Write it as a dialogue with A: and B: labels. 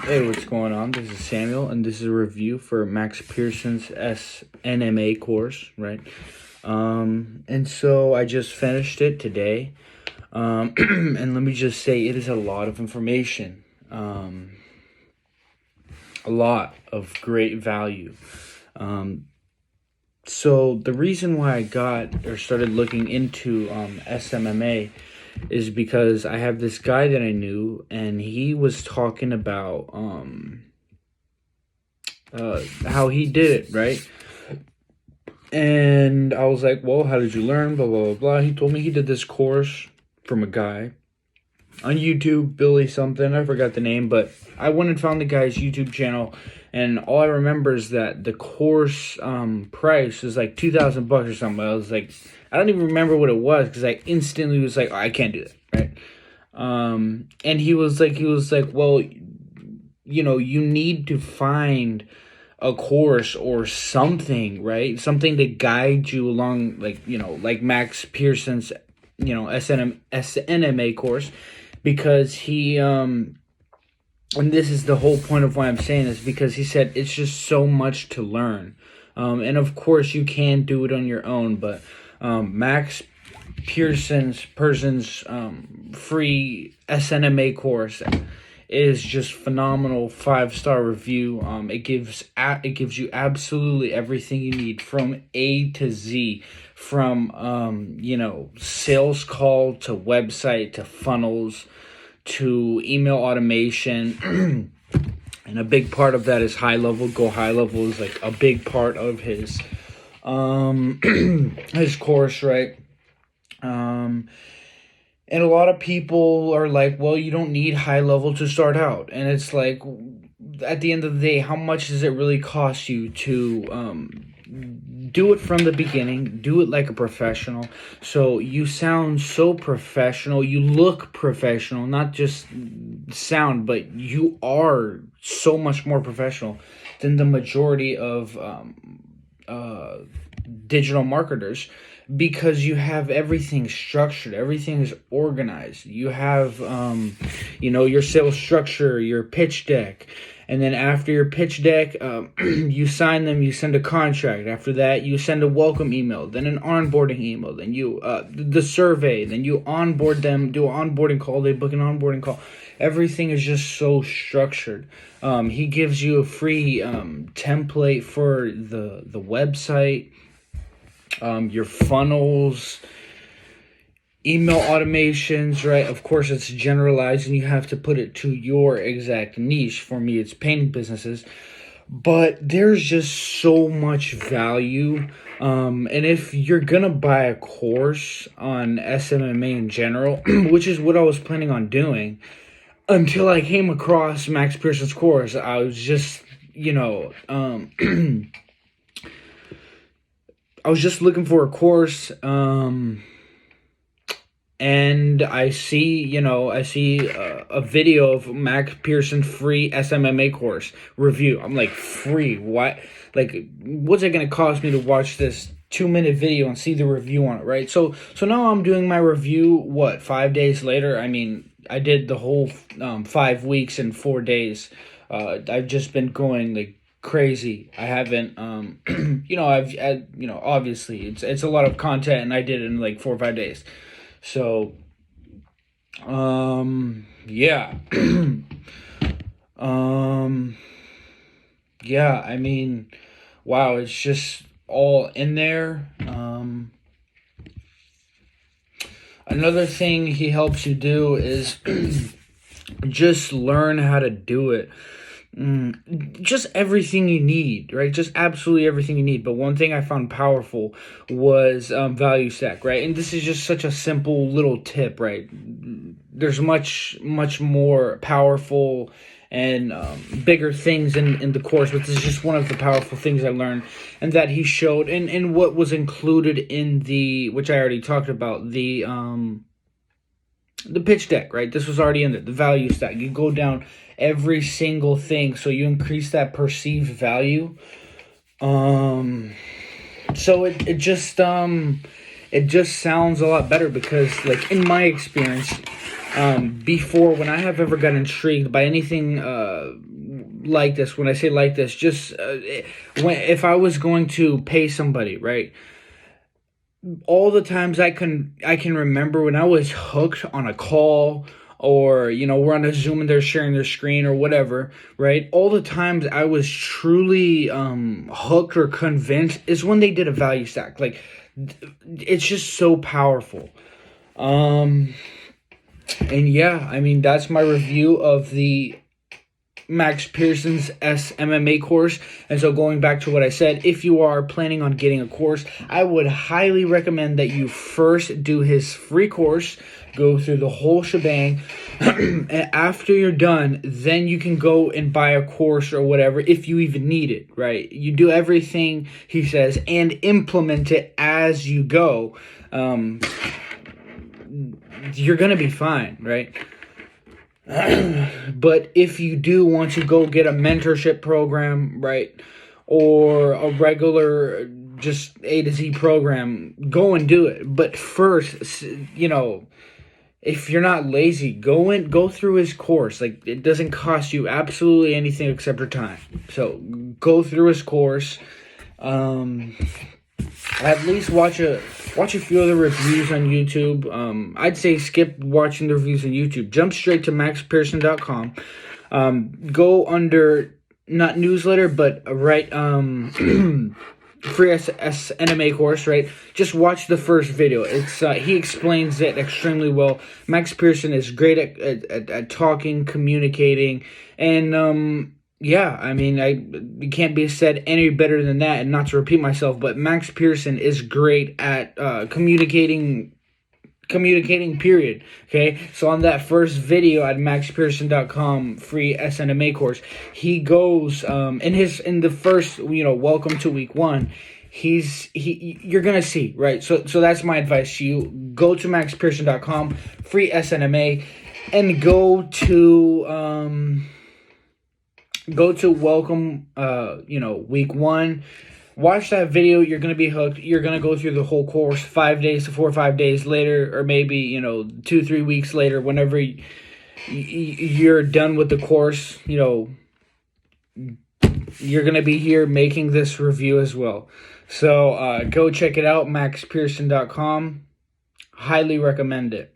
A: Hey, what's going on? This is Samuel, and this is a review for Max Pearson's SNMA course, right? And so I just finished it today, and let me just say it is a lot of information, a lot of great value. So the reason why I got or started looking into SMMA is because I have this guy that I knew, and he was talking about how he did it, right? And I was like, well, how did you learn? Blah, blah, blah, blah. He told me he did this course from a guy on YouTube, Billy something. I forgot the name, but I went and found the guy's YouTube channel, and all I remember is that the course price was like $2,000 or something. I was like, I don't even remember what it was because I instantly was like, oh, I can't do that, right? And he was like, well, you know, you need to find a course or something, right? Something to guide you along, like, you know, like Max Pearson's, you know, SNMA course, because he, and this is the whole point of why I'm saying this, because he said it's just so much to learn. And of course you can do it on your own, but Max Pearson's free SNMA course is just phenomenal. 5-star review. It gives you absolutely everything you need from A to Z, from you know, sales call to website to funnels to email automation. And a big part of that is high level. Go high level is like a big part of his his course, right? And a lot of people are like, well, you don't need high level to start out. And it's like, at the end of the day, how much does it really cost you to do it from the beginning? Do it like a professional. So you sound so professional. You look professional, not just sound, but you are so much more professional than the majority of digital marketers, because you have everything structured, everything is organized. You have you know, your sales structure, your pitch deck, and then after your pitch deck, you sign them, you send a contract. After that, you send a welcome email, then an onboarding email, then you the survey, then you onboard them, do an onboarding call, they book an onboarding call. Everything is just so structured. He gives you a free template for the website, your funnels, email automations, right? Of course, it's generalized and you have to put it to your exact niche. For me, it's painting businesses. But there's just so much value. And if you're going to buy a course on SMMA in general, which is what I was planning on doing, until I came across Max Pearson's course, I was just, you know, I was just looking for a course, and I see a video of Max Pearson free SMMA course review. I'm like, free? What? Like, what's it gonna cost me to watch this 2-minute video and see the review on it, right? So now I'm doing my review, 5 days later? I mean, I did the whole 5 weeks and 4 days. I've just been going like crazy. I haven't you know, you know, obviously it's a lot of content, and I did it in like 4 or 5 days. So yeah. Yeah, I mean, wow, it's just all in there. Another thing he helps you do is just learn how to do it. Just everything you need, right? Just absolutely everything you need. But one thing I found powerful was value stack, right? And this is just such a simple little tip, right? There's much more powerful and bigger things in the course, but this is just one of the powerful things I learned, and that he showed, and what was included in the, which I already talked about, the pitch deck, right? This was already in there. The value stack. You go down every single thing, so you increase that perceived value. So it just it just sounds a lot better because, like, in my experience, before, when I have ever got intrigued by anything like this, when I say like this, just if I was going to pay somebody, right? All the times I can remember when I was hooked on a call, or we're on a Zoom and they're sharing their screen or whatever, right? All the times I was truly hooked or convinced is when they did a value stack. Like, it's just so powerful. And yeah, I mean, that's my review of the Max Pearson's SMMA course. And so, going back to what I said, if you are planning on getting a course, I would highly recommend that you first do his free course, go through the whole shebang, and after you're done, then you can go and buy a course or whatever, if you even need it, right? You do everything he says and implement it as you go. You're gonna be fine, right? But if you do want to go get a mentorship program, right, or a regular just A to Z program, go and do it. But first, if you're not lazy, go through his course. Like, it doesn't cost you absolutely anything except your time. So go through his course. At least watch a few of the reviews on YouTube. I'd say skip watching the reviews on YouTube. Jump straight to maxpearson.com. Go under, not newsletter, but free SMMA course, right? Just watch the first video. It's he explains it extremely well. Max Pearson is great at talking, communicating, and yeah, I mean, it can't be said any better than that. And not to repeat myself, but Max Pearson is great at communicating, period. Okay, so on that first video at maxpearson.com free SNMA course, he goes in the first, welcome to week 1. You're gonna see, right? So that's my advice to you. Go to maxpearson.com free SNMA and go to welcome, week 1. Watch that video. You're going to be hooked. You're going to go through the whole course 5 days to 4 or 5 days later, or maybe, 2-3 weeks later, whenever you're done with the course, you're going to be here making this review as well. So go check it out, maxpearson.com. Highly recommend it.